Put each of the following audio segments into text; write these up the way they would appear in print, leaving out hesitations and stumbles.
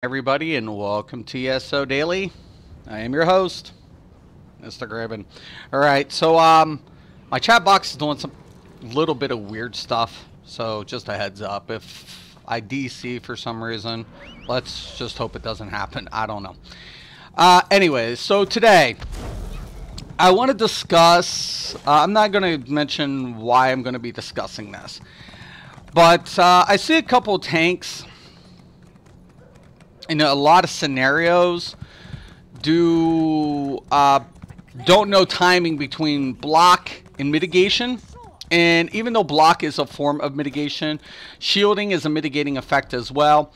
everybody, and welcome to ESO Daily. I am your host, Mr. Graben. Alright, so, my chat box is doing some little bit of weird stuff, so just a heads up. If I DC for some reason, let's just hope it doesn't happen. I don't know. Anyways, so today, I want to discuss, I'm not going to mention why I'm going to be discussing this, but I see a couple of tanks in a lot of scenarios don't know timing between block and mitigation. And even though block is a form of mitigation, shielding is a mitigating effect as well.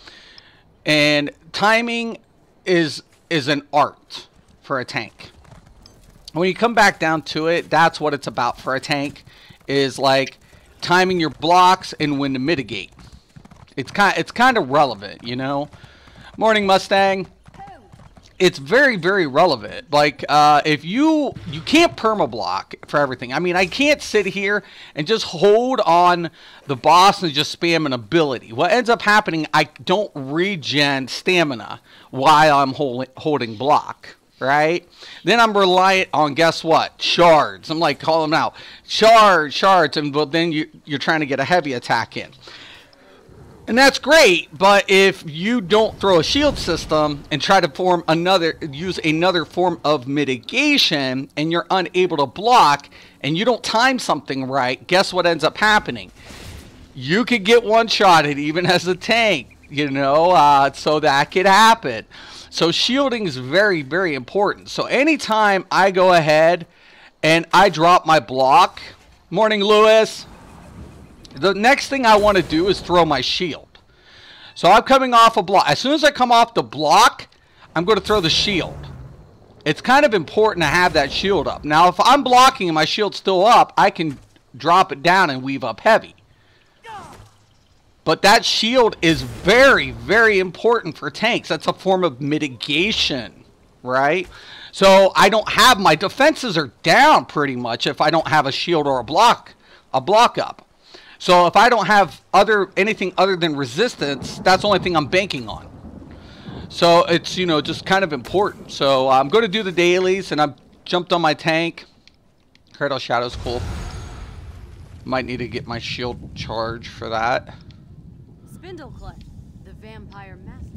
And timing is an art for a tank. When you come back down to it, that's what it's about for a tank, is like timing your blocks and when to mitigate. It's kind of relevant, you know. Morning, Mustang. It's very, very relevant. Like, if you can't perma-block for everything. I mean, I can't sit here and just hold on the boss and just spam an ability. What ends up happening, I don't regen stamina while I'm holding block, right? Then I'm reliant on, guess what? Shards. I'm like, call them out. Shards, and but then you're trying to get a heavy attack in. And that's great, but if you don't throw a shield system and try to use another form of mitigation, and you're unable to block, and you don't time something right, guess what ends up happening? You could get one-shotted even as a tank, you know, so that could happen. So shielding is very, very important. So anytime I go ahead and I drop my block, morning, Lewis. The next thing I want to do is throw my shield. So I'm coming off a block. As soon as I come off the block, I'm going to throw the shield. It's kind of important to have that shield up. Now, if I'm blocking and my shield's still up, I can drop it down and weave up heavy. But that shield is very, very important for tanks. That's a form of mitigation, right? So I don't have, my defenses are down pretty much if I don't have a shield or a block up. So if I don't have anything other than resistance, that's the only thing I'm banking on. So it's, you know, just kind of important. So I'm going to do the dailies, and I've jumped on my tank. Cradle Shadow's cool. Might need to get my shield charge for that. Spindleclef, the vampire master.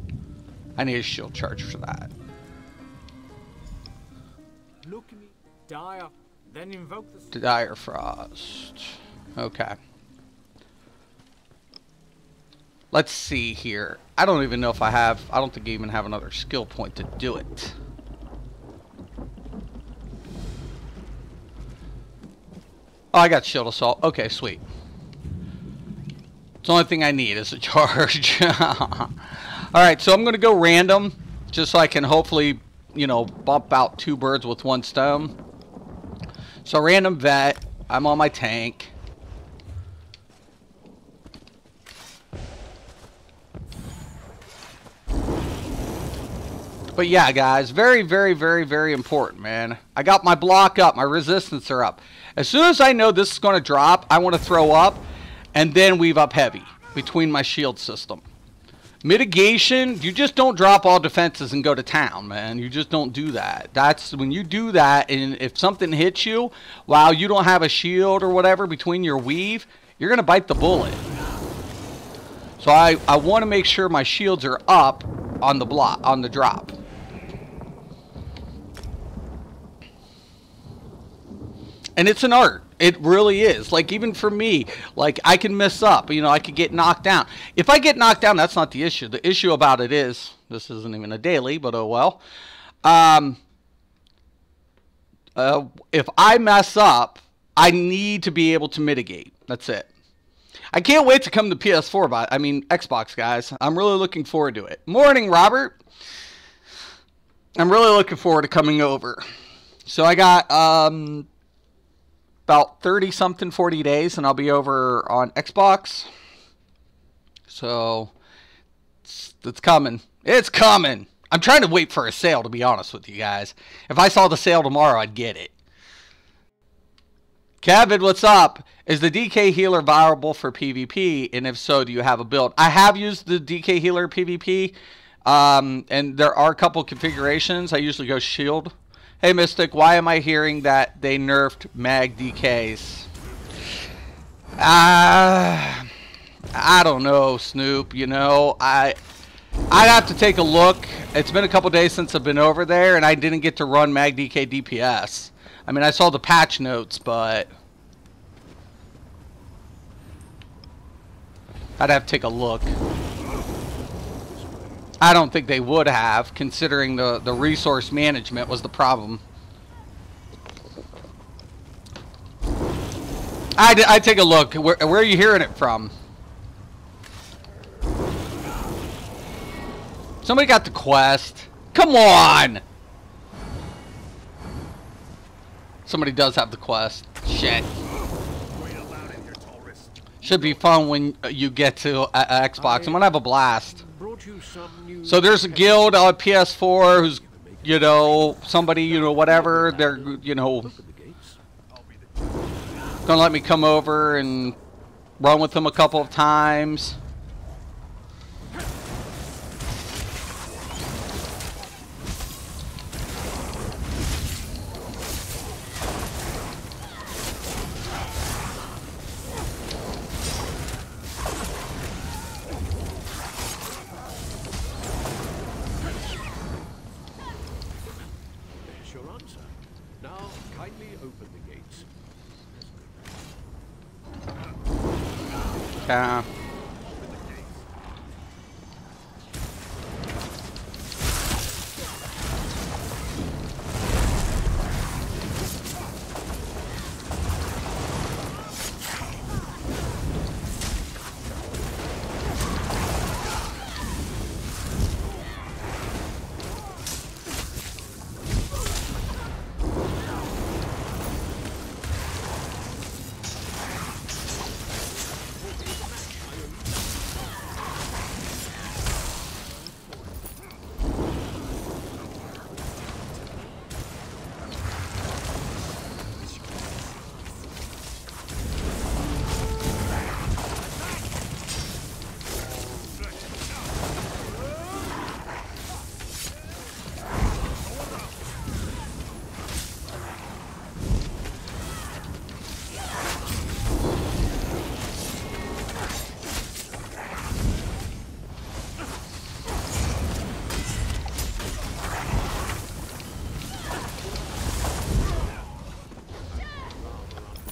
I need a shield charge for that. Look at me, dire, then invoke the Dire Frost. Okay. Let's see here. I don't even know if I don't think I even have another skill point to do it. Oh, I got Shield Assault. Okay, sweet. It's the only thing I need is a charge. Alright, so I'm going to go random, just so I can hopefully, you know, bump out two birds with one stone. So random vet. I'm on my tank. But yeah, guys, very, very, very, very important, man. I got my block up. My resistance are up. As soon as I know this is going to drop, I want to throw up and then weave up heavy between my shield system. Mitigation, you just don't drop all defenses and go to town, man. You just don't do that. That's when you do that, and if something hits you while you don't have a shield or whatever between your weave, you're going to bite the bullet. So I want to make sure my shields are up on the drop. And it's an art. It really is. Like, even for me, like, I can mess up. You know, I could get knocked down. If I get knocked down, that's not the issue. The issue about it is, this isn't even a daily, but oh well. If I mess up, I need to be able to mitigate. That's it. I can't wait to come to PS4, I mean, Xbox, guys. I'm really looking forward to it. Morning, Robert. I'm really looking forward to coming over. So I got, about 30-something, 40 days, and I'll be over on Xbox. So, it's coming. It's coming. I'm trying to wait for a sale, to be honest with you guys. If I saw the sale tomorrow, I'd get it. Kevin, what's up? Is the DK Healer viable for PvP? And if so, do you have a build? I have used the DK Healer PvP. And there are a couple configurations. I usually go shield. Hey, Mystic, why am I hearing that they nerfed mag DKs? I don't know, Snoop. You know, I'd have to take a look. It's been a couple days since I've been over there, and I didn't get to run mag DK DPS. I mean, I saw the patch notes, but I'd have to take a look. I don't think they would have, considering the resource management was the problem. I'd take a look. Where are you hearing it from? Somebody got the quest. Come on! Somebody does have the quest. Shit. Should be fun when you get to Xbox. I'm gonna have a blast. So there's a guild on PS4 who's, you know, somebody, you know, whatever. They're, you know, gonna let me come over and run with them a couple of times. Yeah.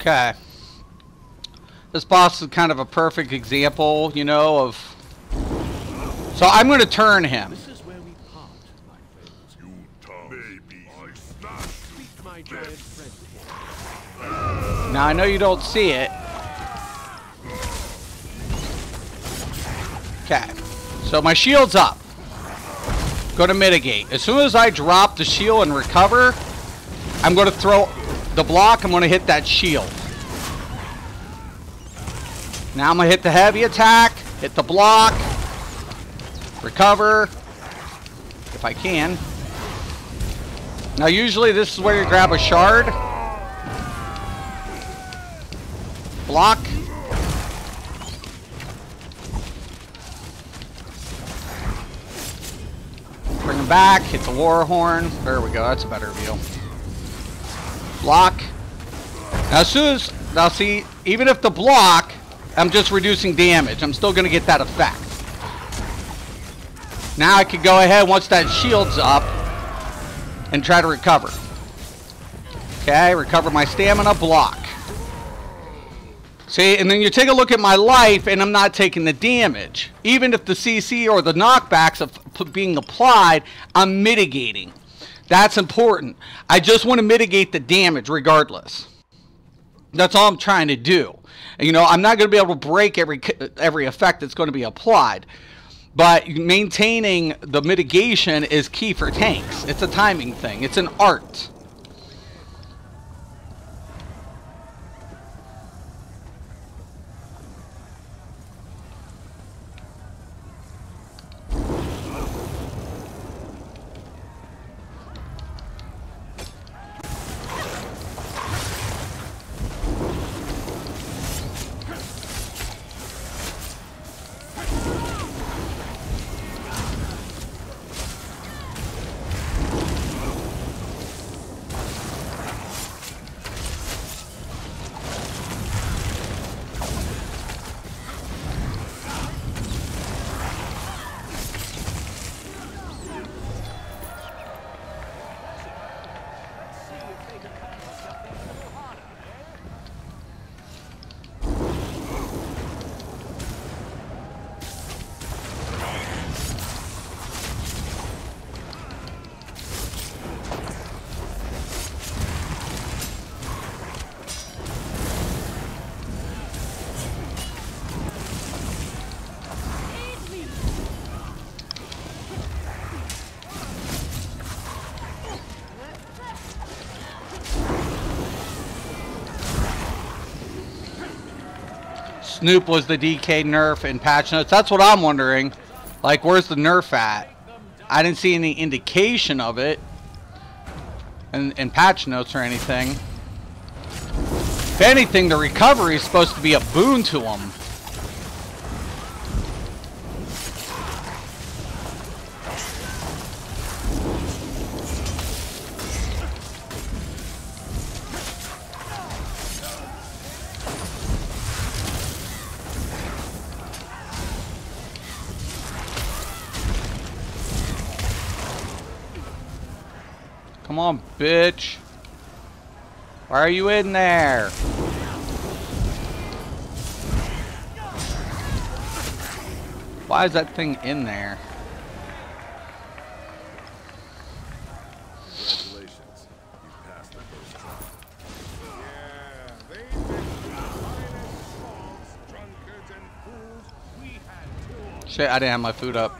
Okay. This boss is kind of a perfect example, you know, of... So I'm going to turn him. This is where we part, my friends. You maybe I smash my giant friend here. Now I know you don't see it. Okay. So my shield's up. Go to mitigate. As soon as I drop the shield and recover, I'm going to throw the block. I'm going to hit that shield. Now I'm going to hit the heavy attack, hit the block, recover, if I can. Now usually this is where you grab a shard, block, bring him back, hit the war horn. There we go, that's a better view. Block. Now as soon as, now see, even if the block, I'm just reducing damage, I'm still going to get that effect. Now I could go ahead once that shield's up and try to recover. Okay, recover my stamina, block. See, and then you take a look at my life and I'm not taking the damage. Even if the CC or the knockbacks of being applied, I'm mitigating. That's important. I just want to mitigate the damage regardless. That's all I'm trying to do. You know, I'm not going to be able to break every effect that's going to be applied. But maintaining the mitigation is key for tanks. It's a timing thing. It's an art. Snoop was the DK nerf in patch notes. That's what I'm wondering. Like, where's the nerf at? I didn't see any indication of it in patch notes or anything. If anything, the recovery is supposed to be a boon to him. Come on, bitch. Why are you in there? Why is that thing in there? Congratulations. You passed the first trial. Yeah, they've been violent dogs, drunkards, and fools. We had two. Shit, I didn't have my food up.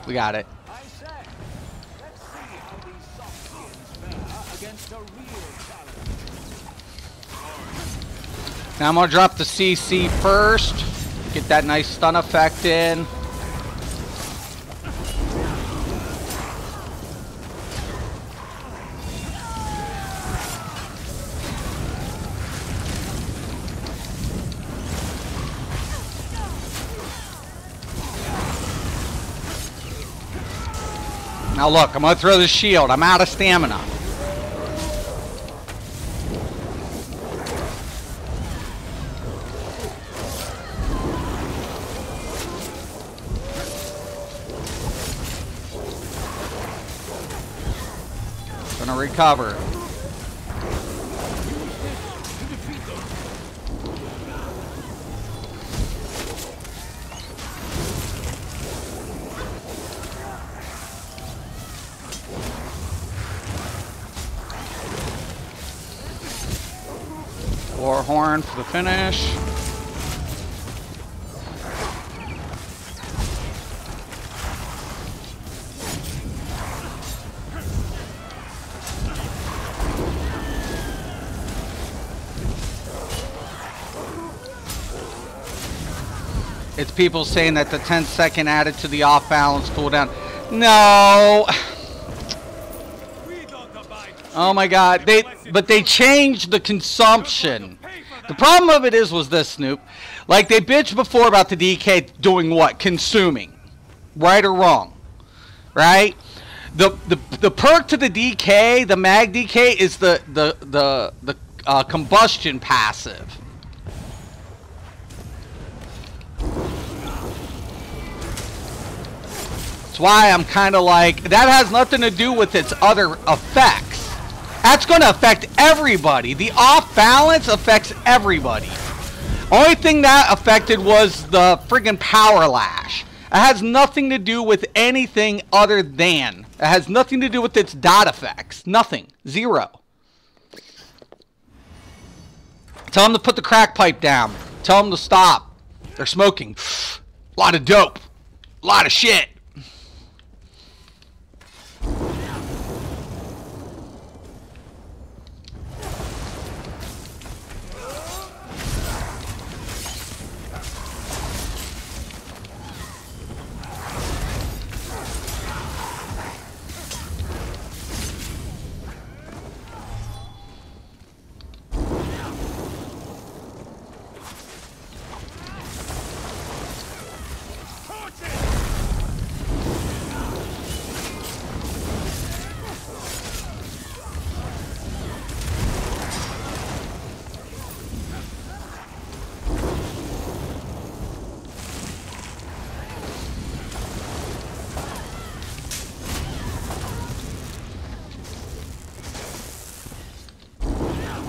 We got it. I say, let's see how these soft skins fare against a real challenge. Now I'm gonna drop the CC first. Get that nice stun effect in. Now look, I'm gonna throw the shield. I'm out of stamina. Gonna recover. Warhorn for the finish. It's people saying that the 10-second added to the off-balance cooldown. No. Oh my god, but they changed the consumption. The problem of it was this, Snoop. Like, they bitched before about the DK doing what? Consuming. Right or wrong? Right? The perk to the DK, the mag DK, is the combustion passive. That's why I'm kind of like, that has nothing to do with its other effects. That's going to affect everybody. The off balance affects everybody. Only thing that affected was the friggin' power lash. It has nothing to do with anything other than. It has nothing to do with its dot effects. Nothing. Zero. Tell them to put the crack pipe down. Tell them to stop. They're smoking. A lot of dope. A lot of shit.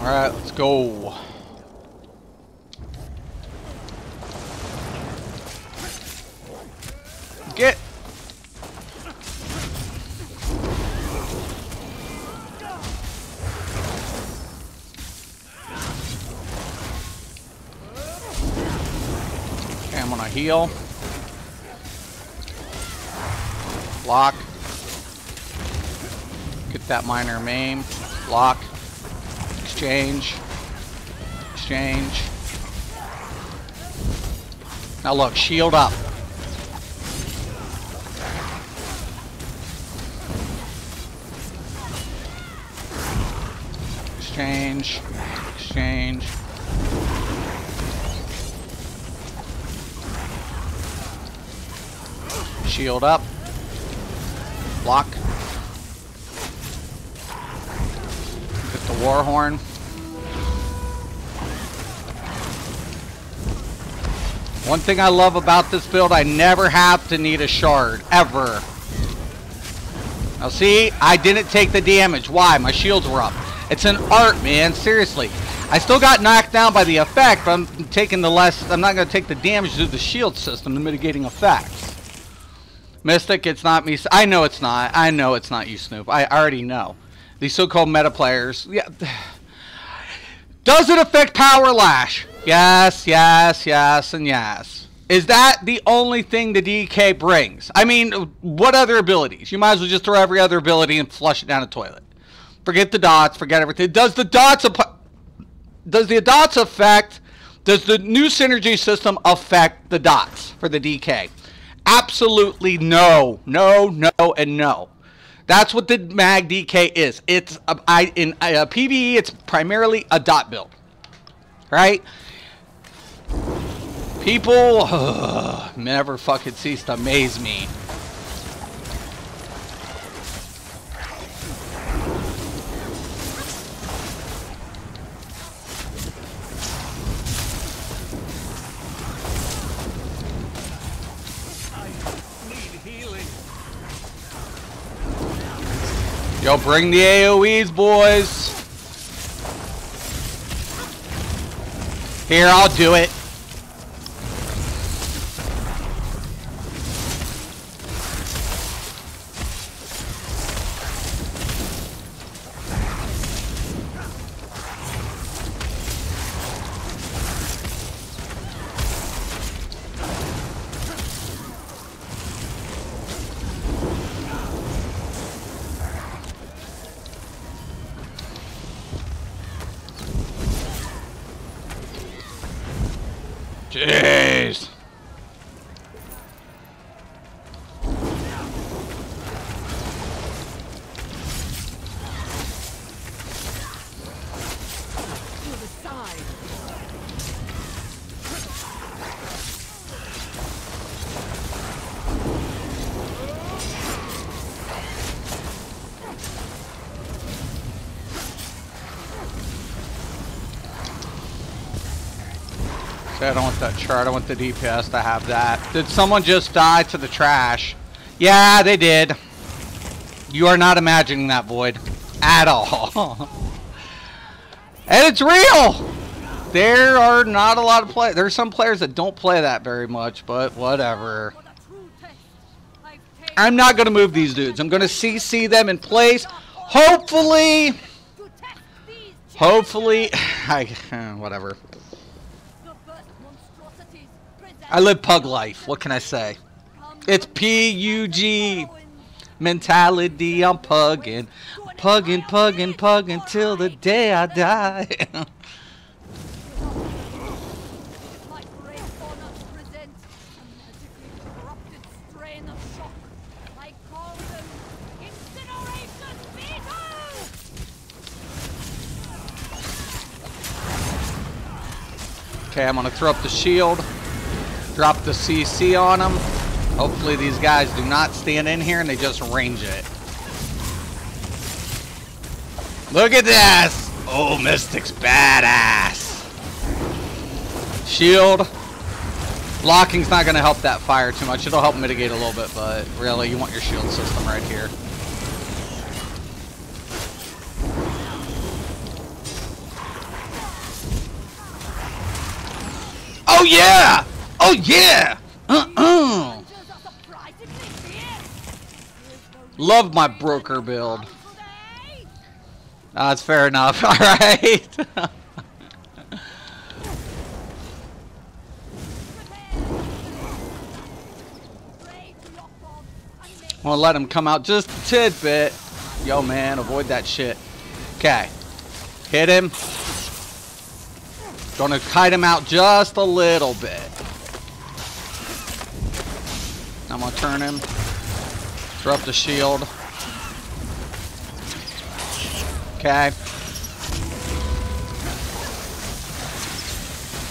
Alright, let's go. Get. Okay, I'm gonna heal. Lock. Get that minor maim. Lock. Exchange. Exchange. Now look, shield up. Exchange. Exchange. Shield up. Block. Get the Warhorn. One thing I love about this build, I never have to need a shard, ever. Now see, I didn't take the damage. Why? My shields were up. It's an art, man, seriously. I still got knocked down by the effect, but I'm not going to take the damage due to the shield system, the mitigating effects. Mystic, it's not me. I know it's not. I know it's not you, Snoop. I already know. These so-called meta players. Yeah. Does it affect Power Lash? Yes, yes, yes, and yes. Is that the only thing the DK brings? I mean, what other abilities? You might as well just throw every other ability and flush it down the toilet. Forget the dots, forget everything. Does the dots affect, does the new synergy system affect the dots for the DK? Absolutely no. No, no, and no. That's what the Mag DK is. It's in PvE, it's primarily a dot build. Right? People never fucking cease to amaze me. Yo, bring the AoEs, boys. Here, I'll do it. Jeez. I don't want that chart. I want the DPS to have that. Did someone just die to the trash? Yeah, they did. You are not imagining that, Void. At all. And it's real! There are not a lot of players. There's some players that don't play that very much, but whatever. I'm not going to move these dudes. I'm going to CC them in place. Hopefully, whatever. I live pug life. What can I say? It's PUG mentality. I'm pugging, pugging, pugging, pugging till the day I die. Okay, I'm gonna throw up the shield. Drop the CC on them. Hopefully these guys do not stand in here and they just range it. Look at this! Oh, Mystic's badass. Shield. Blocking's not going to help that fire too much. It'll help mitigate a little bit, but really, you want your shield system right here. Oh, yeah! Oh, yeah! Love my broker build. That's fair enough. All right. I'm gonna let him come out just a tidbit. Yo, man, avoid that shit. Okay. Hit him. Gonna kite him out just a little bit. gonna turn him. Throw up the shield. Okay.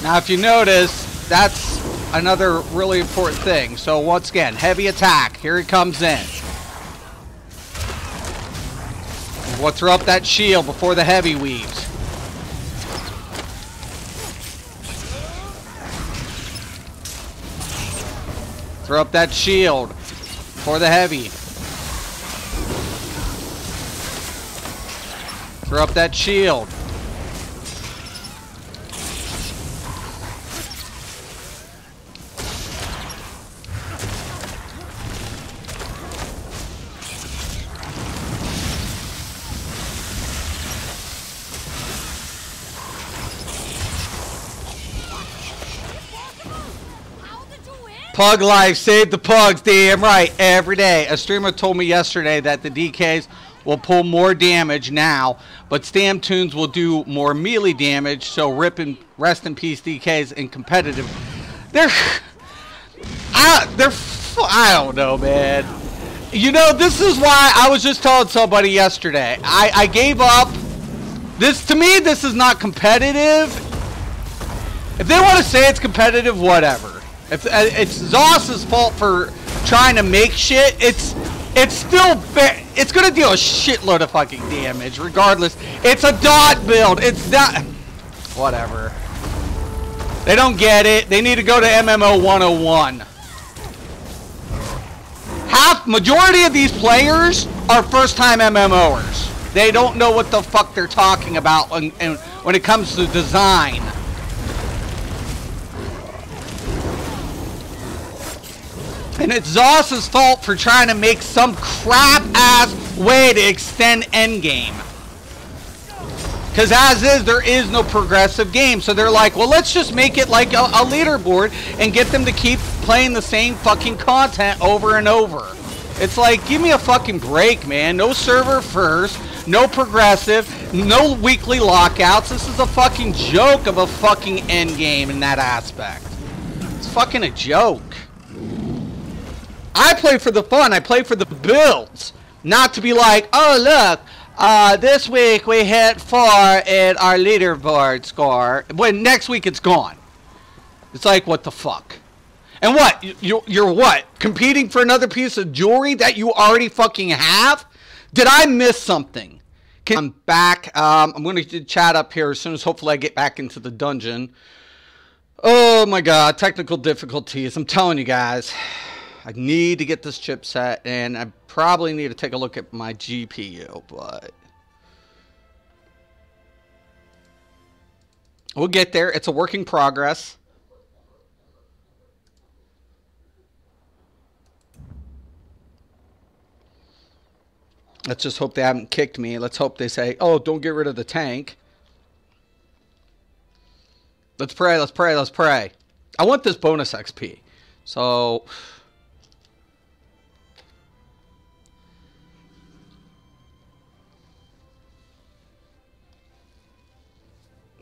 Now if you notice, that's another really important thing. So once again, heavy attack. Here he comes in. We'll throw up that shield before the heavy weaves. Throw up that shield for the heavy. Throw up that shield. Pug life, save the pugs, damn right, every day. A streamer told me yesterday that the DKs will pull more damage now, but Stam Tunes will do more melee damage, so rest in peace DKs in competitive. I don't know, man. You know, this is why I was just telling somebody yesterday. I gave up. To me, this is not competitive. If they want to say it's competitive, whatever. If it's Zoss's fault for trying to make shit, it's gonna deal a shitload of fucking damage regardless. It's a dot build. It's not whatever. They don't get it. They need to go to MMO 101. Majority of these players are first-time MMOers. They don't know what the fuck they're talking about when it comes to design. And it's Zoss's fault for trying to make some crap-ass way to extend endgame. Because as is, there is no progressive game. So they're like, well, let's just make it like a leaderboard and get them to keep playing the same fucking content over and over. It's like, give me a fucking break, man. No server first, no progressive, no weekly lockouts. This is a fucking joke of a fucking endgame in that aspect. It's fucking a joke. I play for the fun. I play for the builds. Not to be like, oh, look, this week we hit 4 in our leaderboard score. When next week it's gone. It's like, what the fuck? And what? You're what? Competing for another piece of jewelry that you already fucking have? Did I miss something? I'm back. I'm going to chat up here as soon as hopefully I get back into the dungeon. Oh my god, technical difficulties. I'm telling you guys. I need to get this chipset, and I probably need to take a look at my GPU, but we'll get there. It's a work in progress. Let's just hope they haven't kicked me. Let's hope they say, oh, don't get rid of the tank. Let's pray, let's pray, let's pray. I want this bonus XP. So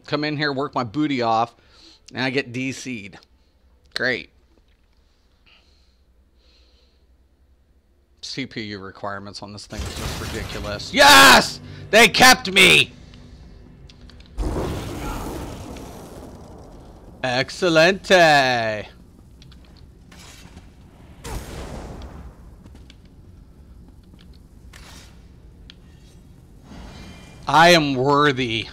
come in here, work my booty off, and I get DC'd. Great. CPU requirements on this thing is just ridiculous. Yes! They kept me! Excelente! I am worthy.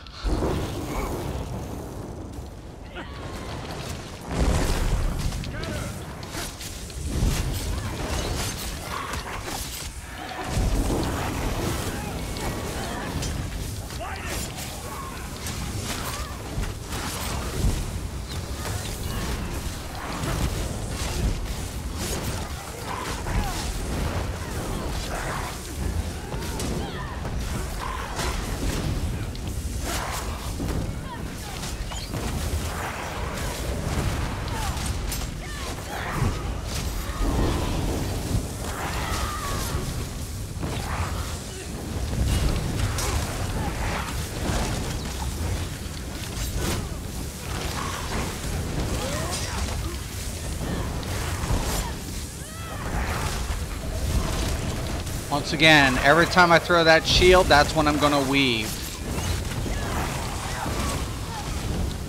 Once again, every time I throw that shield, that's when I'm gonna weave.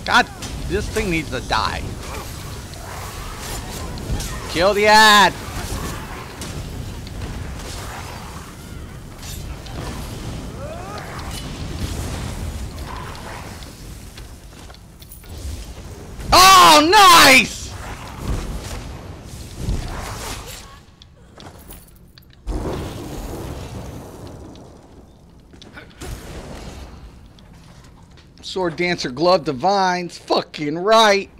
God, this thing needs to die. Kill the ad! Oh, nice! Sword Dancer Glove Divines, fucking right.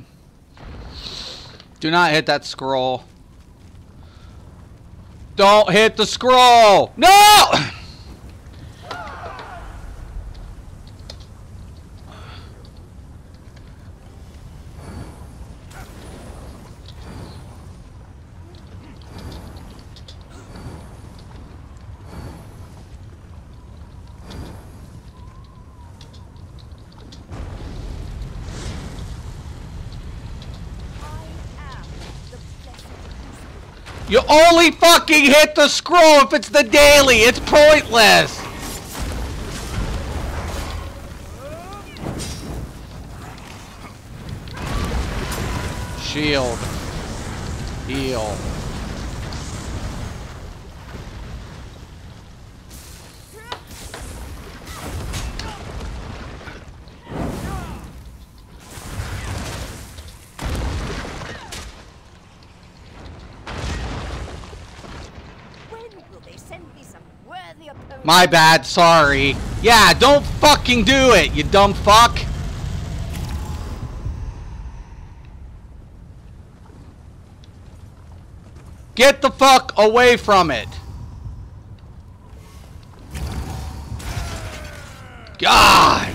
Do not hit that scroll. Don't hit the scroll! No! You only fucking hit the scroll if it's the daily. It's pointless. Shield. Heal. My bad, sorry. Yeah, don't fucking do it, you dumb fuck. Get the fuck away from it. God.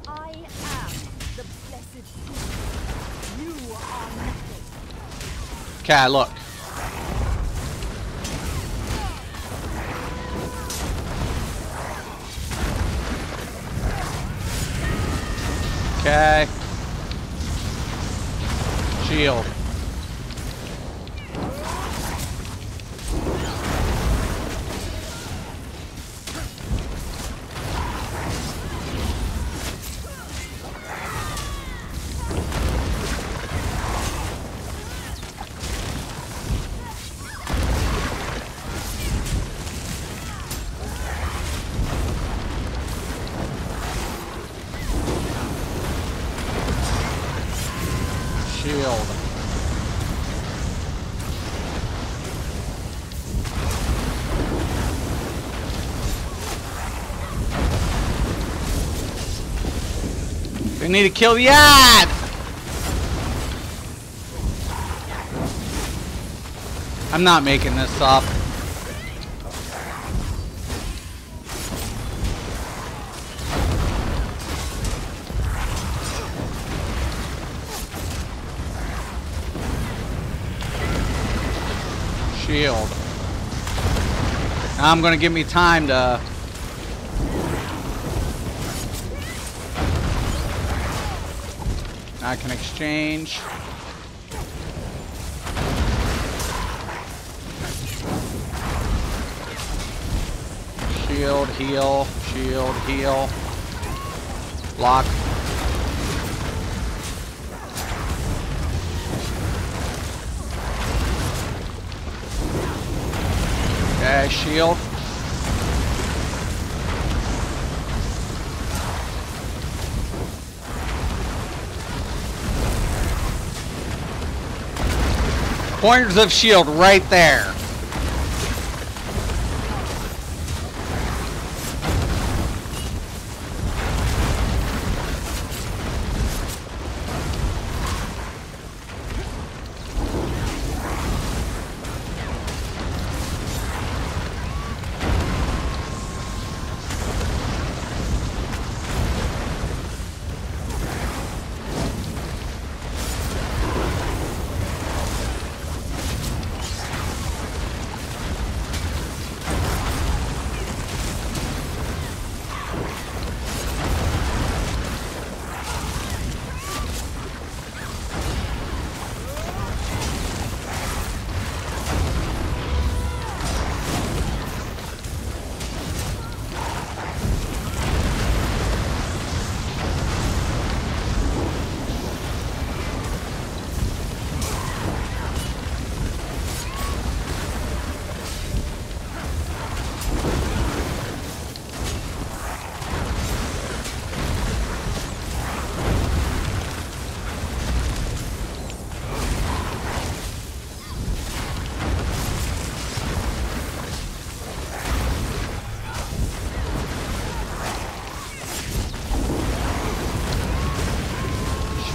I am the blessed Truth. You are nothing. Okay, look. Okay. Shield. Shield. We need to kill the ad! I'm not making this up. Shield. Now I'm gonna give me time to. I can exchange. Shield, heal, shield, heal. Block. Okay, shield. Pointers of shield right there.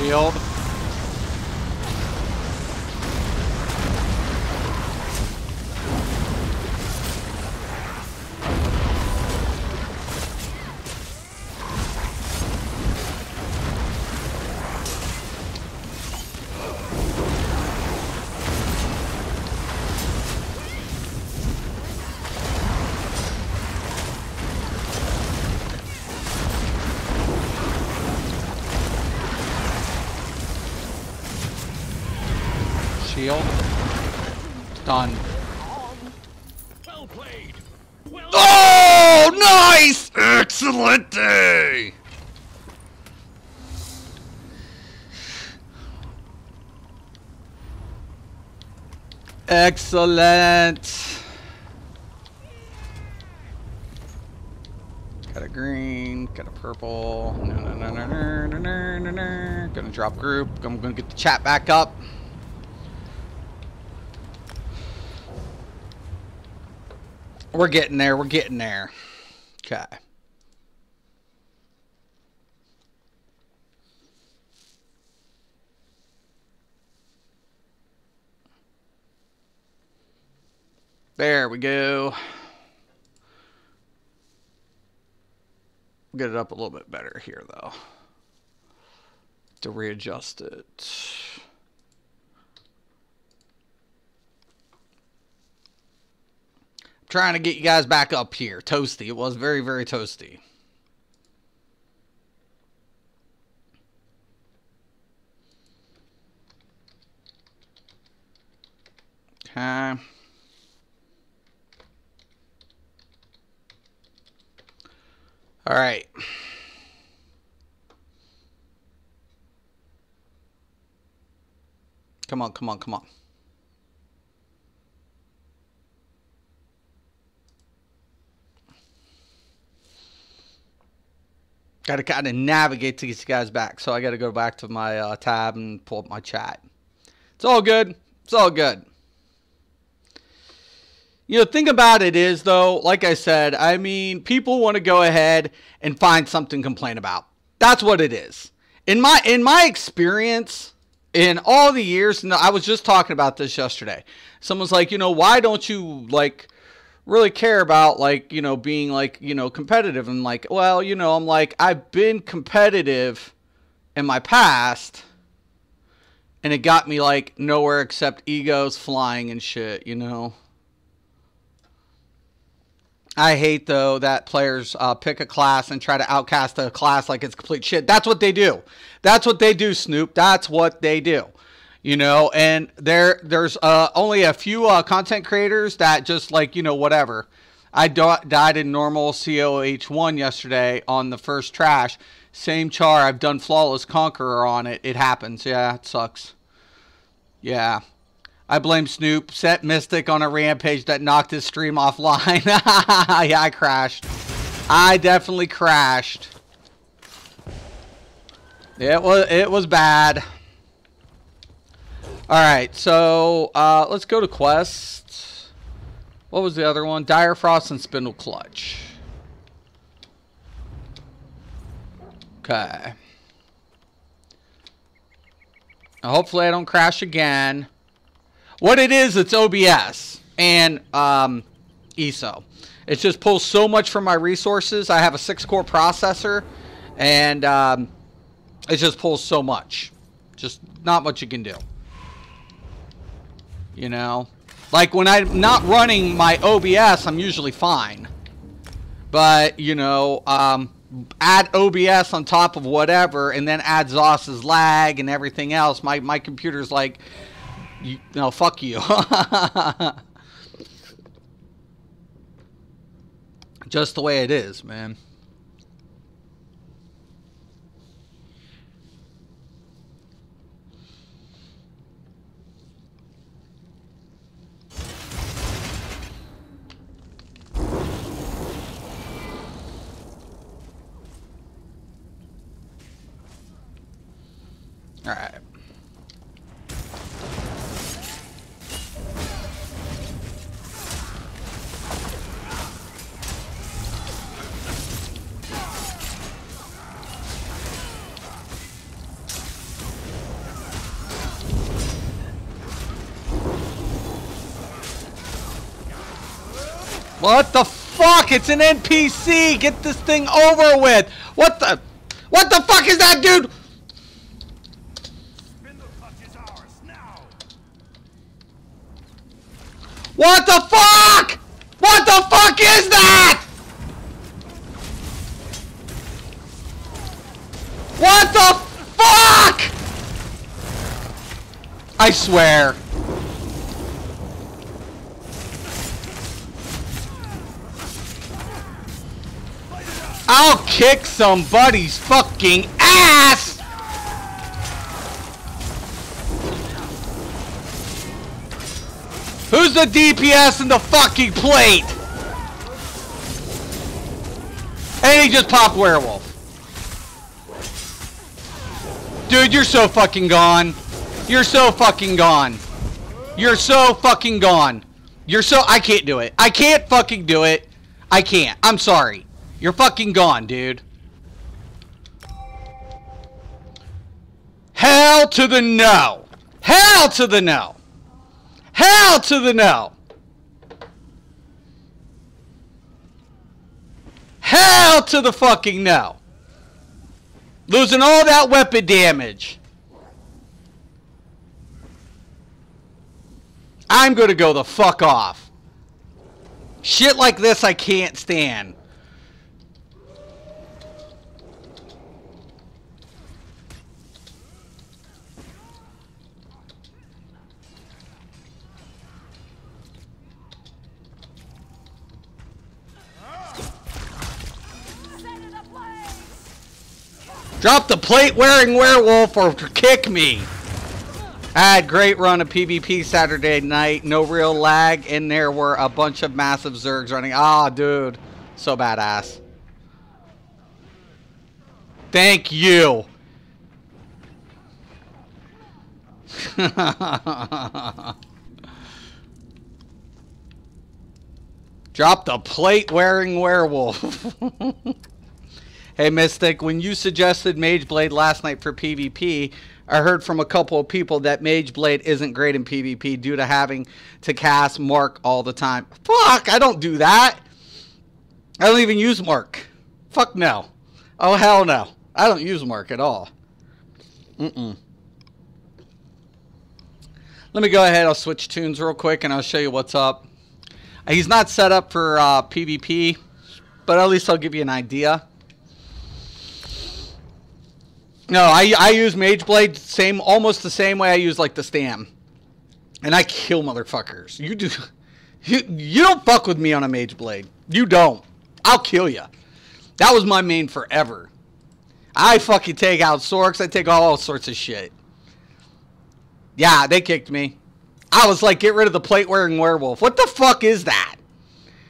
Shield. Shield. Done. Well played. Well Oh, nice! Excellent day! Excellent. Got a green, got a purple. No. Gonna drop group. I'm gonna get the chat back up. We're getting there. We're getting there. Okay. There we go. Get it up a little bit better here, though. To readjust it. Trying to get you guys back up here. Toasty. It was very, very toasty. Okay. All right. Come on, come on, come on. Got to kind of navigate to get you guys back. So I got to go back to my tab and pull up my chat. It's all good. It's all good. You know, the thing about it is, though, like I said, I mean, people want to go ahead and find something to complain about. That's what it is. In my experience, in all the years, and I was just talking about this yesterday. Someone's like, you know, why don't you, like, really care about, like, you know, being, like, you know, competitive? And like, well, you know, I'm like, I've been competitive in my past, and it got me, like, nowhere except egos flying and shit, you know. I hate, though, that players pick a class and try to outcast a class like it's complete shit. That's what they do. That's what they do, Snoop. That's what they do. You know, and there's only a few content creators that just, like, you know, whatever. I died in normal COH1 yesterday on the first trash. Same char. I've done Flawless Conqueror on it. It happens. Yeah, it sucks. Yeah. I blame Snoop. Set Mystic on a rampage that knocked his stream offline. Yeah, I crashed. I definitely crashed. It was bad. Alright, so let's go to quests. What was the other one? Dire Frost and Spindle Clutch. Okay. Now, hopefully I don't crash again. What it is, it's OBS and ESO. It just pulls so much from my resources. I have a 6-core processor, and it just pulls so much. Just not much you can do. You know? Like, when I'm not running my OBS, I'm usually fine. But, you know, add OBS on top of whatever, and then add Zos's lag and everything else. My computer's like... No, fuck you. Just the way it is, man. All right. What the fuck? It's an NPC! Get this thing over with! What the fuck is that, dude? Spindle Clutch is ours now. What the fuck? What the fuck is that? What the fuck? I swear. I'll kick somebody's fucking ass! Who's the DPS in the fucking plate? And he just popped werewolf. Dude, you're so fucking gone. You're so fucking gone. You're so fucking gone. I can't do it. I can't fucking do it. I can't. I'm sorry. You're fucking gone, dude. Hell to the no. Hell to the no. Hell to the no. Hell to the fucking no. Losing all that weapon damage. I'm gonna go the fuck off. Shit like this I can't stand. Drop the plate wearing werewolf or kick me. I had a great run of PvP Saturday night. No real lag. And there were a bunch of massive Zergs running. Ah, dude. So badass. Thank you. Drop the plate wearing werewolf. Hey Mystic, when you suggested Mage Blade last night for PvP, I heard from a couple of people that Mage Blade isn't great in PvP due to having to cast Mark all the time. Fuck, I don't do that. I don't even use Mark. Fuck no. Oh hell no. I don't use Mark at all. Let me go ahead, I'll switch tunes real quick and I'll show you what's up. He's not set up for PvP, but at least I'll give you an idea. No, I use Mage Blade almost the same way I use like the Stam. And I kill motherfuckers. You don't fuck with me on a Mage Blade. You don't. I'll kill you. That was my main forever. I fucking take out Sorks. I take all sorts of shit. Yeah, they kicked me. I was like, get rid of the plate wearing werewolf. What the fuck is that?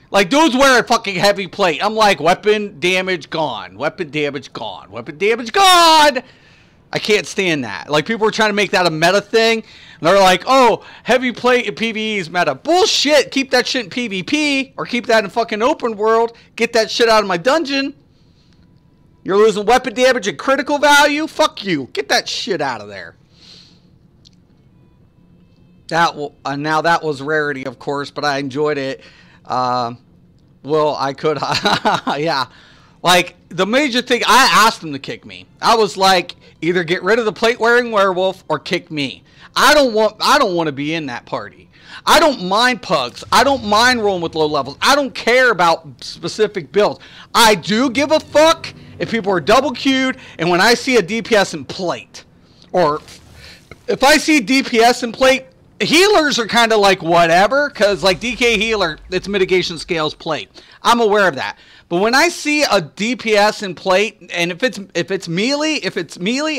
Like, dudes wear a fucking heavy plate. I'm like, weapon damage gone. Weapon damage gone. Weapon damage gone! I can't stand that. Like, people were trying to make that a meta thing. And they're like, oh, heavy plate in PvE is meta. Bullshit! Keep that shit in PvP. Or keep that in fucking open world. Get that shit out of my dungeon. You're losing weapon damage and critical value? Fuck you. Get that shit out of there. Now that was rarity, of course, but I enjoyed it. Well, I could, yeah. Like, the major thing, I asked him to kick me. I was like, either get rid of the plate-wearing werewolf or kick me. I don't want to be in that party. I don't mind pugs. I don't mind rolling with low levels. I don't care about specific builds. I do give a fuck if people are double queued and when I see a DPS in plate. Or if I see DPS in plate, healers are kind of like whatever, because like DK healer, it's mitigation scales plate. I'm aware of that. But when I see a DPS in plate, and if it's melee,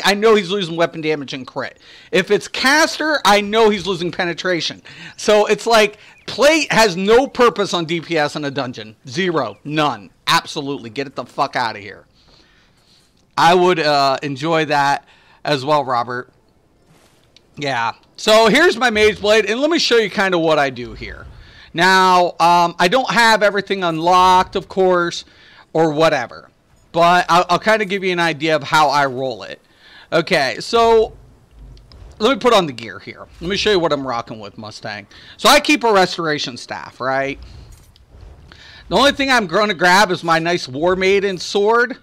I know he's losing weapon damage and crit. If it's caster, I know he's losing penetration. So it's like plate has no purpose on DPS in a dungeon. Zero. None. Absolutely. Get it the fuck out of here. I would enjoy that as well, Robert. Yeah. So here's my Mage Blade, and let me show you kind of what I do here. Now, I don't have everything unlocked, of course, or whatever. But I'll kind of give you an idea of how I roll it. Okay, so let me put on the gear here. Let me show you what I'm rocking with Mustang. So I keep a restoration staff, right? The only thing I'm going to grab is my nice War Maiden sword.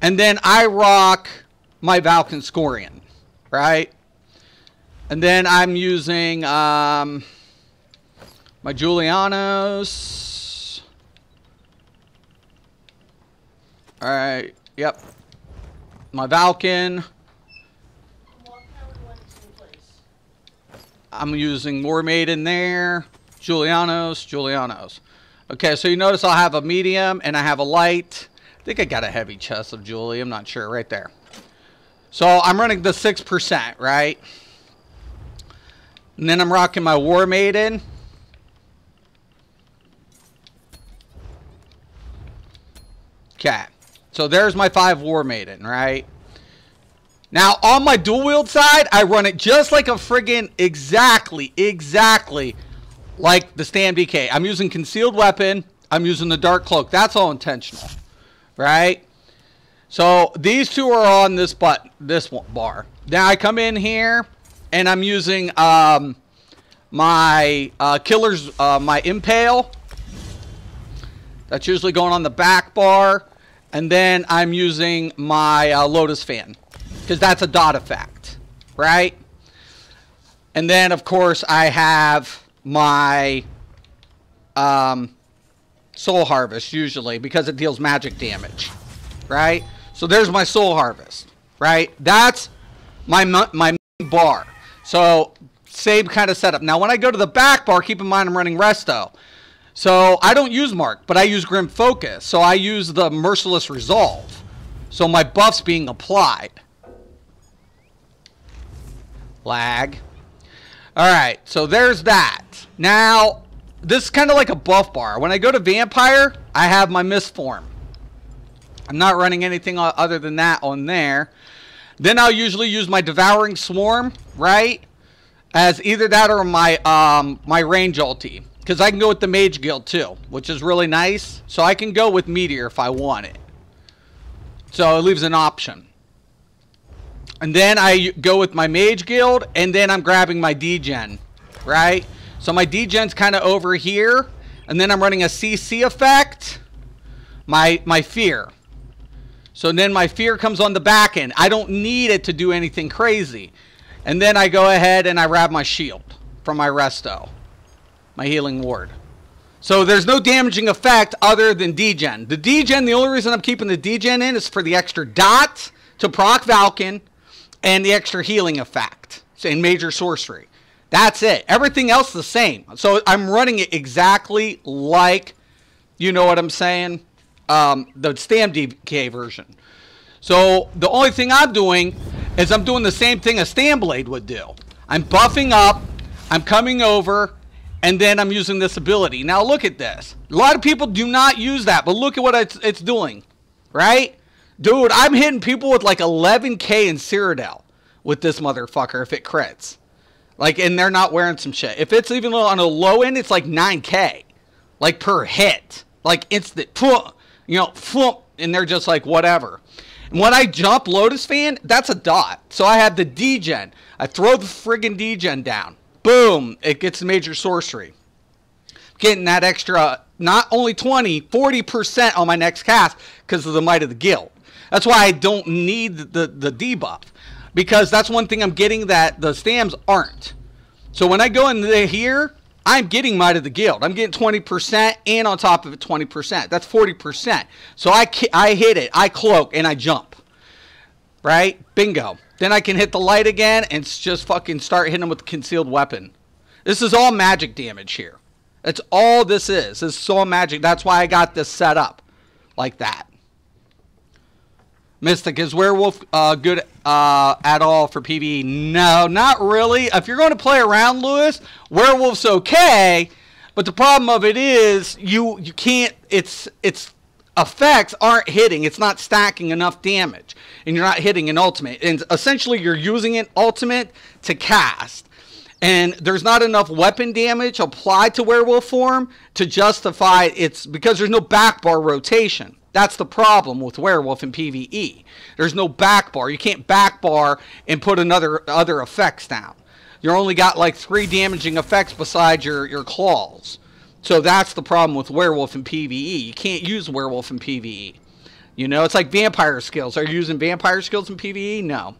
And then I rock my Valkynscorian, right? And then I'm using my Julianos. Alright, yep. My Valken. I'm using War Maiden there. Julianos. Okay, so you notice I'll have a medium and I have a light. I think I got a heavy chest of Julie. I'm not sure. Right there. So I'm running the 6%, right? And then I'm rocking my War Maiden. Okay. So there's my 5 War Maiden, right? Now, on my dual wield side, I run it just like a friggin' exactly like the Stam DK. I'm using concealed weapon. I'm using the dark cloak. That's all intentional, right? So these two are on this bar. Now I come in here and I'm using my killer's my impale. That's usually going on the back bar, and then I'm using my Lotus fan because that's a dot effect, right? And then of course I have my Soul Harvest usually because it deals magic damage, right? So there's my Soul Harvest, right? That's my main bar. So same kind of setup. Now when I go to the back bar, keep in mind I'm running Resto. So I don't use Mark, but I use Grim Focus. So I use the Merciless Resolve. So my buff's being applied. Lag. Alright, so there's that. Now, this is kind of like a buff bar. When I go to Vampire, I have my Mist form. I'm not running anything other than that on there. Then I'll usually use my Devouring Swarm, right? As either that or my my range ulti. Because I can go with the Mage Guild too, which is really nice. So I can go with Meteor if I want it. So it leaves an option. And then I go with my Mage Guild, and then I'm grabbing my D-Gen, right? So my D-Gen's kind of over here, and then I'm running a CC effect, my Fear. So then my Fear comes on the back end. I don't need it to do anything crazy. And then I go ahead and I grab my shield from my Resto, my Healing Ward. So there's no damaging effect other than D-Gen. The D-Gen, the only reason I'm keeping the D-Gen in is for the extra dot to proc Valken, and the extra healing effect in major sorcery. That's it. Everything else the same. So I'm running it exactly like, you know what I'm saying, the Stam DK version. So the only thing I'm doing is I'm doing the same thing a Stam Blade would do. I'm buffing up, I'm coming over, and then I'm using this ability. Now look at this. A lot of people do not use that, but look at what it's doing, right? Dude, I'm hitting people with like 11k in Cyrodiil with this motherfucker if it crits. Like, and they're not wearing some shit. If it's even on a low end, it's like 9k. Like, per hit. Like, instant, you know, and they're just like, whatever. And when I jump Lotus Fan, that's a dot. So I have the D-Gen. I throw the friggin' D-Gen down. Boom. It gets the major sorcery. Getting that extra, not only 20, 40% on my next cast because of the Might of the Guild. That's why I don't need the debuff. Because that's one thing I'm getting that the Stams aren't. So when I go in here, I'm getting Might of the Guild. I'm getting 20% and on top of it 20%. That's 40%. So I hit it, I cloak, and I jump. Right? Bingo. Then I can hit the light again and just fucking start hitting them with the concealed weapon. This is all magic damage here. That's all this is. This is all magic. That's why I got this set up like that. Mystic, is Werewolf good at all for PvE? No, not really. If you're going to play around, Lewis, Werewolf's okay, but the problem of it is you can't. Its effects aren't hitting. It's not stacking enough damage, and you're not hitting an ultimate. And essentially, you're using an ultimate to cast. And there's not enough weapon damage applied to Werewolf form to justify its, because there's no back bar rotation. That's the problem with Werewolf in PvE. There's no back bar. You can't back bar and put other effects down. You only got like 3 damaging effects besides your claws. So that's the problem with werewolf in PvE. You can't use werewolf in PvE. You know, it's like vampire skills. Are you using vampire skills in PvE? No.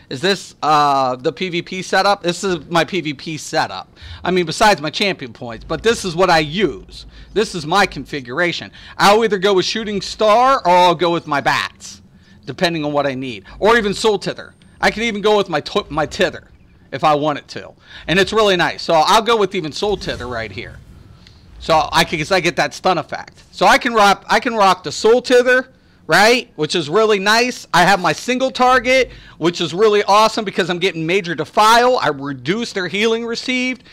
Is this the PvP setup? This is my PvP setup. I mean, besides my champion points, but this is what I use. This is my configuration. I'll either go with Shooting Star or I'll go with my bats, depending on what I need. Or even Soul Tither. I can even go with my Tither if I wanted to. And it's really nice. So I'll go with even Soul Tither right here. So because I get that stun effect. So I can rock the Soul Tither, right? Which is really nice. I have my single target, which is really awesome because I'm getting Major Defile. I reduce their healing received.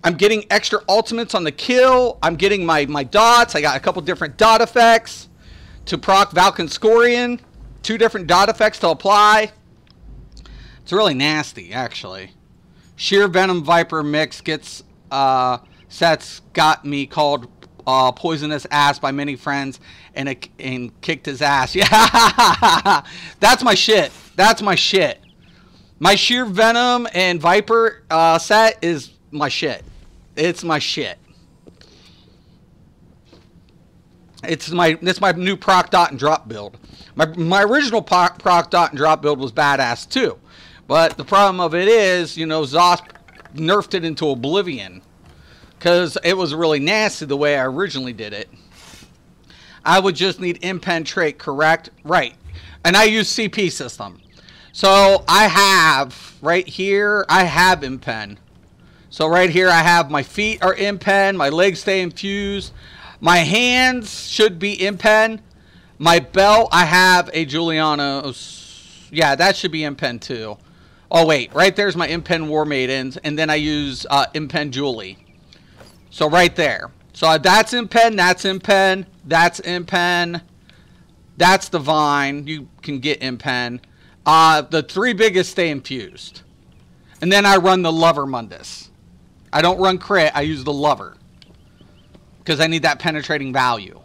I'm getting extra ultimates on the kill. I'm getting my dots. I got a couple different dot effects to proc Valkynscorian. 2 different dot effects to apply. It's really nasty, actually. Sheer Venom Viper mix gets Seth's got me called poisonous ass by many friends and kicked his ass. Yeah, that's my shit. That's my shit. My Sheer Venom and Viper set is my shit. It's my shit. It's my new proc dot and drop build. My original proc dot and drop build was badass too, but the problem of it is, you know, Zos nerfed it into oblivion because it was really nasty the way I originally did it. I would just need impen trait, correct? Right. And I use CP system. So I have right here, I have impen. So right here I have my feet are impen, my legs stay infused. My hands should be impen. My belt, I have a Julianos. Yeah, that should be impen too. Oh wait, right there's my impen War Maidens, and then I use impen Julie. So right there. So that's impen, that's impen, that's impen, that's divine. You can get impen. The 3 biggest stay infused. And then I run the Lover Mundus. I don't run crit, I use the Lover. Because I need that penetrating value.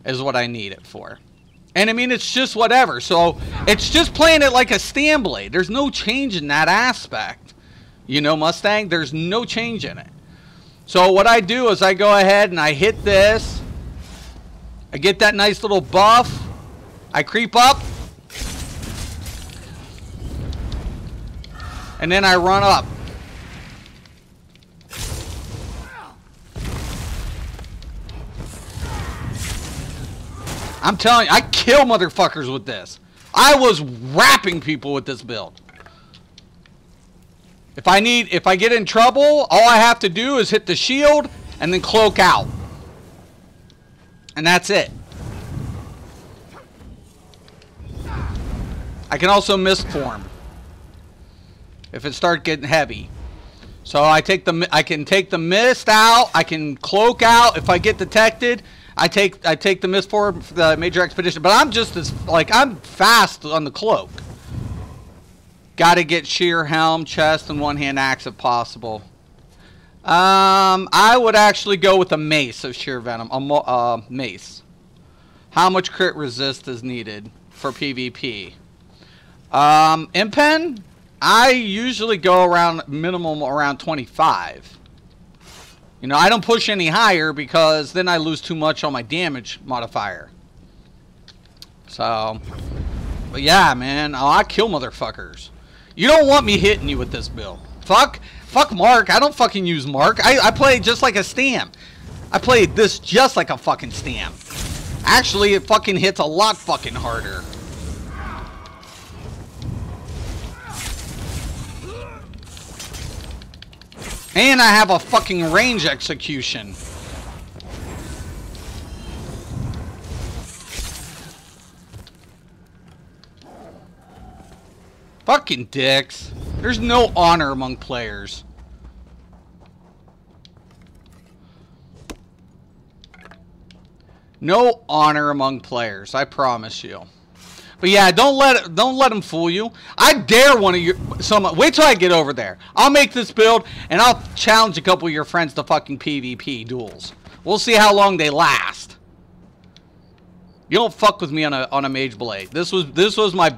Is what I need it for. And I mean, it's just whatever. So, it's just playing it like a Stand Blade. There's no change in that aspect. You know, Mustang? There's no change in it. So, what I do is I go ahead and I hit this. I get that nice little buff. I creep up. And then I run up. I'm telling you, I kill motherfuckers with this. I was wrapping people with this build. If I get in trouble, all I have to do is hit the shield and then cloak out. And that's it. I can also mistform if it starts getting heavy. So I can take the mist out, I can cloak out if I get detected. I take the mist for the major expedition, but I'm just as I'm fast on the cloak. Got to get sheer helm, chest, and one-hand axe if possible. I would actually go with a mace of sheer venom, a mace. How much crit resist is needed for PvP? Impen, I usually go around minimum around 25. You know, I don't push any higher because then I lose too much on my damage modifier. So, but yeah, man, I kill motherfuckers. You don't want me hitting you with this build. Fuck Mark. I don't fucking use Mark. I play just like a Stam. I play this just like a fucking Stam. Actually, it fucking hits a lot fucking harder. And I have a fucking range execution. Fucking dicks. There's no honor among players. No honor among players, I promise you. But yeah, don't let them fool you. I dare one of your wait till I get over there. I'll make this build and I'll challenge a couple of your friends to fucking PvP duels. We'll see how long they last. You don't fuck with me on a Mage Blade. This was my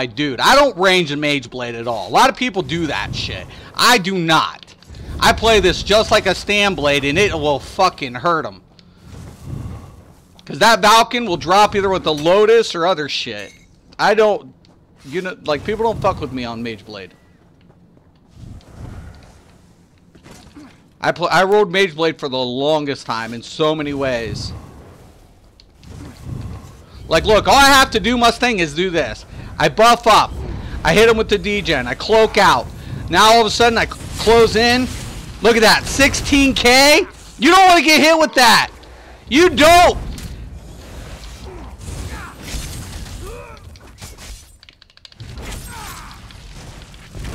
dude. I don't range in Mage Blade at all. A lot of people do that shit. I do not. I play this just like a stand blade, and it will fucking hurt him. Because that Valken will drop either with the Lotus or other shit. I don't... You know, like, people don't fuck with me on Mage Blade. I rode Mage Blade for the longest time in so many ways. Like, look, all I have to do, Mustang, is do this. I buff up. I hit him with the degen. I cloak out. Now all of a sudden I close in. Look at that. 16k? You don't want to get hit with that. You don't.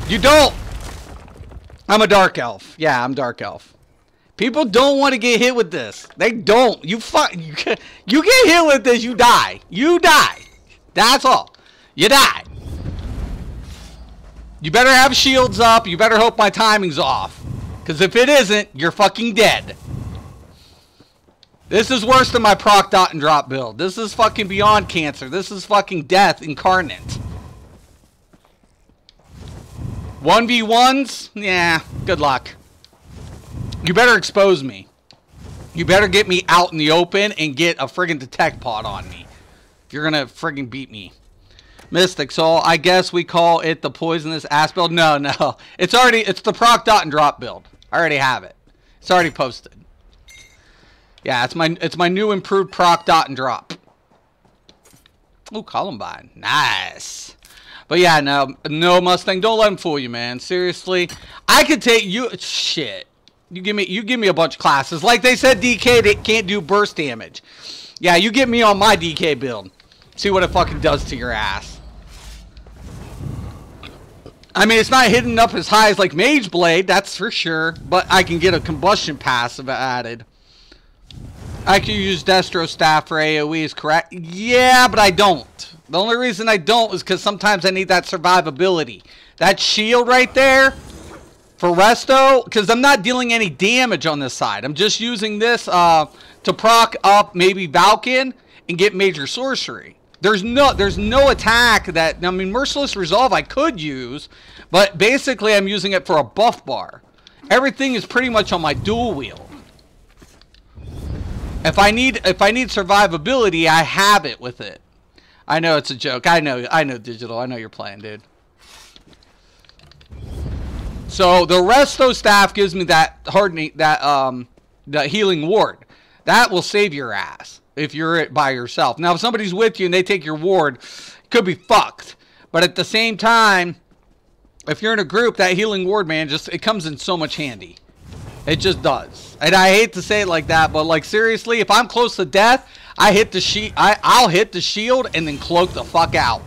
You don't. I'm a Dark Elf. Yeah, I'm Dark Elf. People don't want to get hit with this. They don't. You get hit with this, you die. You die. That's all. You die. You better have shields up. You better hope my timing's off. Because if it isn't, you're fucking dead. This is worse than my proc dot and drop build. This is fucking beyond cancer. This is fucking death incarnate. 1v1s? Yeah, good luck. You better expose me. You better get me out in the open and get a friggin' detect pod on me. If you're gonna friggin' beat me. Mystic Soul, I guess we call it the poisonous ass build. No. It's the proc dot and drop build. I already have it. It's already posted. Yeah, it's my new improved proc dot and drop. Ooh, Columbine. Nice. But yeah, no Mustang, don't let him fool you, man. Seriously, I could take you. Shit, you give me a bunch of classes. Like they said, DK can't do burst damage. Yeah, you get me on my DK build. See what it fucking does to your ass. I mean, it's not hitting up as high as like Mage Blade, that's for sure. But I can get a combustion passive added. I can use Destro Staff for AoEs, correct? Yeah, but I don't. The only reason I don't is because sometimes I need that survivability. That shield right there for Resto, because I'm not dealing any damage on this side. I'm just using this to proc up maybe Valken and get major sorcery. There's no attack that, I mean, Merciless Resolve I could use, but basically I'm using it for a buff bar. Everything is pretty much on my dual wield. If I need survivability, I have it with it. I know it's a joke. I know Digital. I know you're playing, dude. So the Resto Staff gives me that hardening, that healing ward. That will save your ass if you're by yourself. Now, if somebody's with you and they take your ward, it could be fucked. But at the same time, if you're in a group, that healing ward, man, it comes in so much handy. It just does. And I hate to say it like that, but like seriously, if I'm close to death, I'll hit the shield and then cloak the fuck out.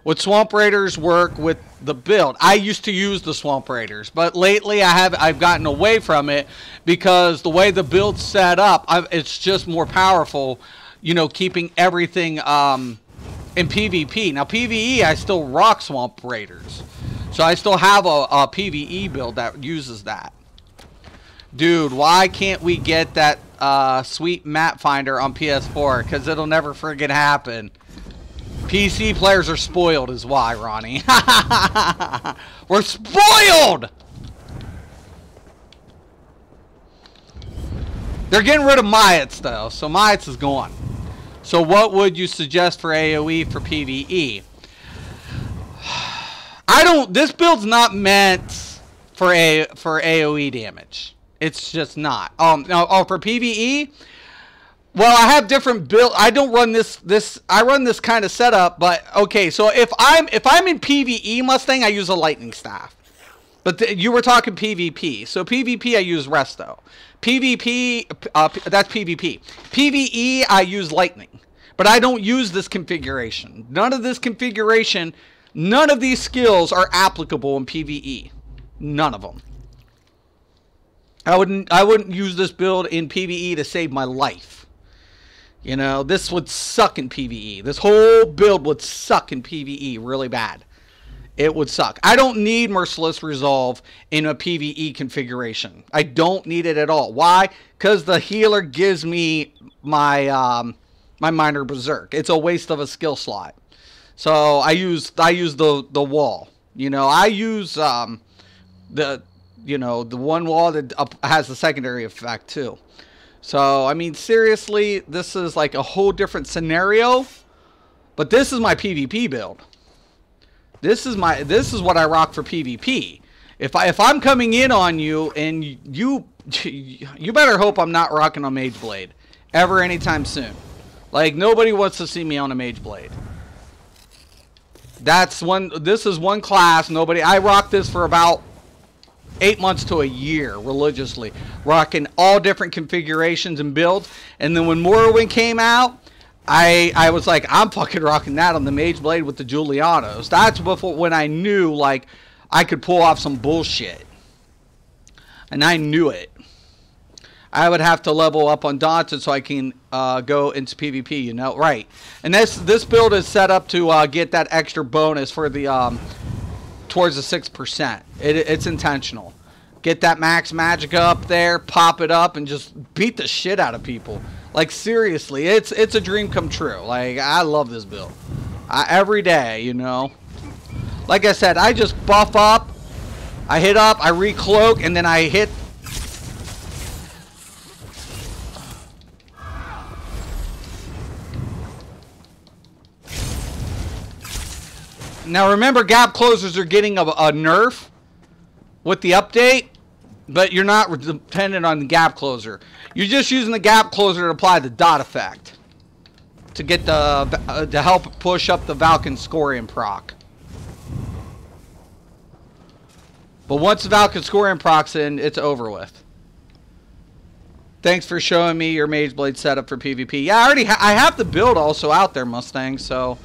Would Swamp Raiders work with the build? I used to use the Swamp Raiders, but lately I've gotten away from it because the way the build's set up, it's just more powerful, you know, keeping everything in PvP. Now PvE, I still rock Swamp Raiders, so I still have a PvE build that uses that. Dude, why can't we get that sweet map finder on PS4? Because it'll never friggin' happen. PC players are spoiled is why, Ronnie. We're spoiled! They're getting rid of Myats, though. So Myats is gone. So what would you suggest for AoE for PvE? This build's not meant for AoE damage. It's just not. Oh, for PvE, well, I have different build. I don't run this. I run this kind of setup, but okay. So if I'm in PvE Mustang, I use a lightning staff. But you were talking PvP. So PvP, I use Resto. PvP, that's PvP. PvE, I use lightning. But I don't use this configuration. None of this configuration, none of these skills are applicable in PvE. None of them. I wouldn't use this build in PvE to save my life. You know, this would suck in PvE. This whole build would suck in PvE really bad. It would suck. I don't need Merciless Resolve in a PvE configuration. I don't need it at all. Why? Because the healer gives me my my Minor Berserk. It's a waste of a skill slot. So I use the wall. You know, I use the you know, the one wall that has the secondary effect too. So, I mean, seriously, this is like a whole different scenario. But this is my PvP build. This is what I rock for PvP. If I'm coming in on you and you better hope I'm not rocking a Mage Blade ever anytime soon. Like, nobody wants to see me on a Mage Blade. This is one class. I rock this for about 8 months to a year religiously, rocking all different configurations and builds. And then when Morrowind came out, I was like, I'm fucking rocking that on the Mage Blade with the Julianos. That's before, when I knew, like, I could pull off some bullshit. And I knew it. I would have to level up on Daunted so I can go into PvP, you know? Right. And this build is set up to get that extra bonus for the, towards the 6%. It's intentional. Get that max magic up there, pop it up, and just beat the shit out of people. Like, seriously, it's a dream come true. Like, I love this build. Every day, you know? Like I said, I just buff up, I hit up, I recloak, and then I hit. Now remember, gap closers are getting a nerf with the update, but you're not dependent on the gap closer. You're just using the gap closer to apply the dot effect to get to help push up the Valkynscorium proc. But once the Valkynscorium proc's in, it's over with. Thanks for showing me your Mage Blade setup for PvP. Yeah, I have the build also out there, Mustang. So,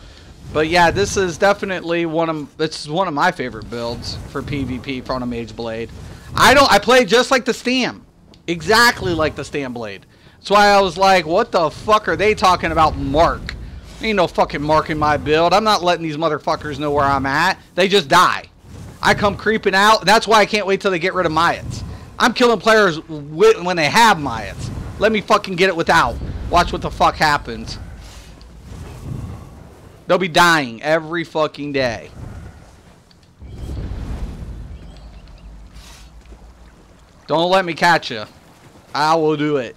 but yeah, this is definitely one of my favorite builds for PvP on a Mage Blade. I play just like the Stam, exactly like the Stam Blade. That's why I was like, what the fuck are they talking about, Mark? Ain't no fucking Mark in my build. I'm not letting these motherfuckers know where I'm at. They just die. I come creeping out. That's why I can't wait till they get rid of Mayats. I'm killing players when they have Mayats. Let me fucking get it without. Watch what the fuck happens. They'll be dying every fucking day. Don't let me catch you. I will do it.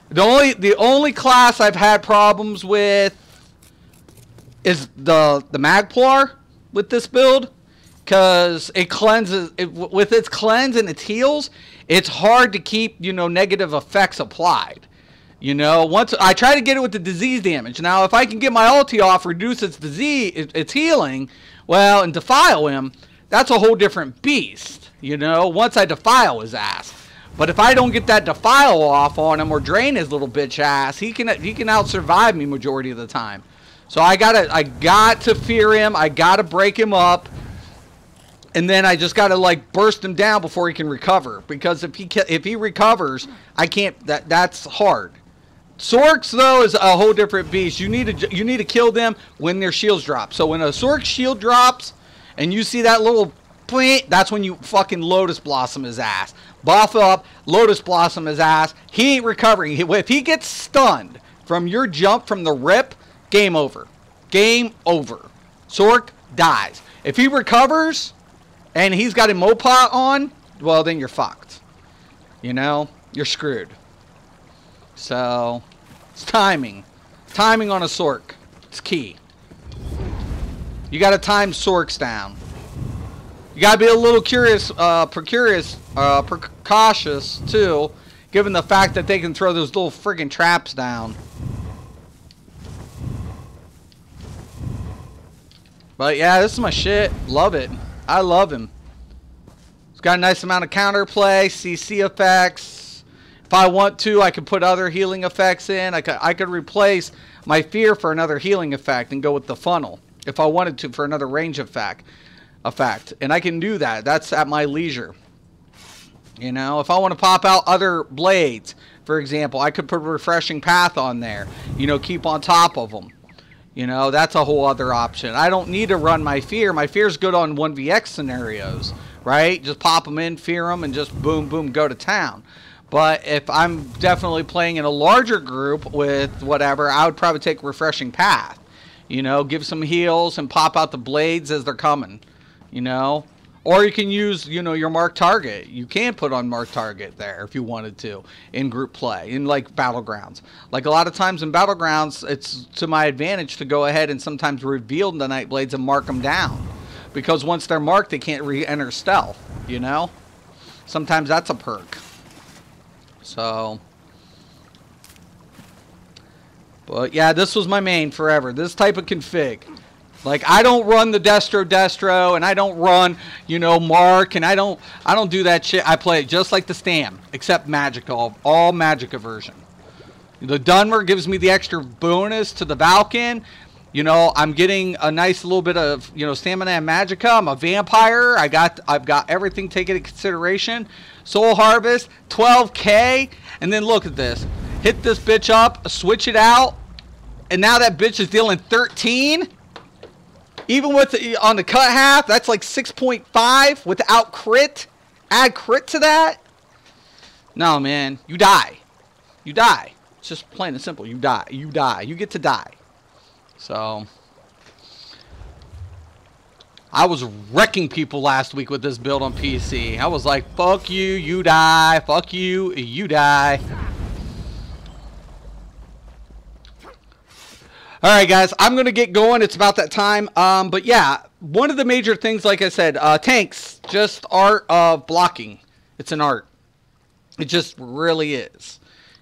The only class I've had problems with is the Magplar with this build. Because it cleanses, with its cleanse and its heals, it's hard to keep, you know, negative effects applied. You know, once I try to get it with the disease damage. Now, if I can get my ulti off, reduce its disease, its healing, well, and defile him, that's a whole different beast. You know, once I defile his ass. But if I don't get that defile off on him or drain his little bitch ass, he can out survive me majority of the time. So I got to fear him. I got to break him up. And then I just got to, like, burst him down before he can recover. Because if he recovers, I can't. That's hard. Sorks, though, is a whole different beast. You need to kill them when their shields drop. So when a Sork shield drops, and you see that little point, that's when you fucking Lotus Blossom his ass. Buff up, Lotus Blossom his ass. He ain't recovering. If he gets stunned from your jump from the rip, game over. Game over. Sork dies. If he recovers and he's got a Mopot on, well, then you're fucked. You know? You're screwed. So, it's timing. Timing on a Sork. It's key. You got to time Sorks down. You got to be a little precautious, too, given the fact that they can throw those little friggin' traps down. But, yeah, this is my shit. Love it. I love him. He's got a nice amount of counterplay, CC effects. If I want to, I could put other healing effects in. I could replace my fear for another healing effect and go with the funnel if I wanted to for another range effect. And I can do that. That's at my leisure. You know, if I want to pop out other blades, for example, I could put a refreshing path on there. You know, keep on top of them. You know, that's a whole other option. I don't need to run my fear. My fear's good on 1vx scenarios, right? Just pop them in, fear them, and just boom, boom, go to town. But if I'm definitely playing in a larger group with whatever, I would probably take refreshing path. You know, give some heals and pop out the blades as they're coming. You know, Or you can use, you know, your mark target. You can put on mark target there if you wanted to in group play, in like Battlegrounds. Like a lot of times in Battlegrounds, it's to my advantage to go ahead and sometimes reveal the Nightblades and mark them down. Because once they're marked, they can't re-enter stealth, you know? Sometimes that's a perk. So... But yeah, this was my main forever. This type of config. Like, I don't run the Destro, and I don't run, you know, Mark, and I don't do that shit. I play it just like the Stam, except Magicka, all Magicka version. The Dunmer gives me the extra bonus to the Valken. You know, I'm getting a nice little bit of, you know, stamina and Magicka. I'm a vampire. I've got everything taken into consideration. Soul Harvest, 12k, and then look at this. Hit this bitch up, switch it out, and now that bitch is dealing 13. Even with on the cut half, that's like 6.5 without crit. Add crit to that? No, man. You die. You die. It's just plain and simple. You die. You die. You get to die. So, I was wrecking people last week with this build on PC. I was like, fuck you, you die. Fuck you, you die. Alright guys, I'm going to get going. It's about that time. But yeah, one of the major things, like I said, tanks, just art of blocking. It's an art. It just really is.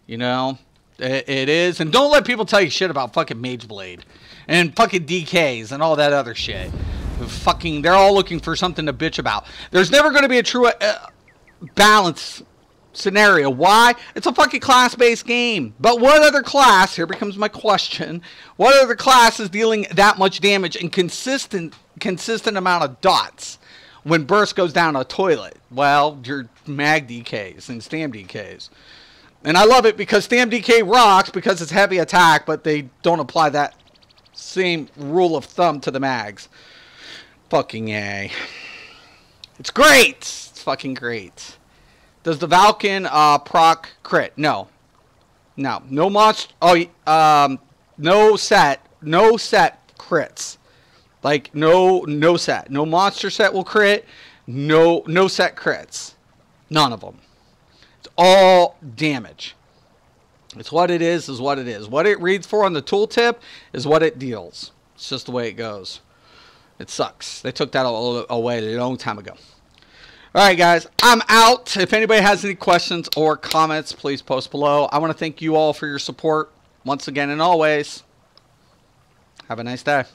You know? It is. And don't let people tell you shit about fucking Mageblade. And fucking DKs and all that other shit. Fucking, they're all looking for something to bitch about. There's never going to be a true balance scenario. Why? It's a fucking class-based game. But what other class, here becomes my question, what other class is dealing that much damage and consistent amount of dots when burst goes down a toilet? Well, your mag DKs and stam DKs. And I love it because stam DK rocks because it's heavy attack, but they don't apply that same rule of thumb to the mags. Fucking yay. It's great. It's fucking great. Does the Valken proc crit? No. No. No monster. Oh, no set crits. Like no set. No monster set will crit. No set crits. None of them. It's all damage. It's what it is what it is. What it reads for on the tooltip is what it deals. It's just the way it goes. It sucks. They took that away a long time ago. Alright guys, I'm out. If anybody has any questions or comments, please post below. I want to thank you all for your support once again and always. Have a nice day.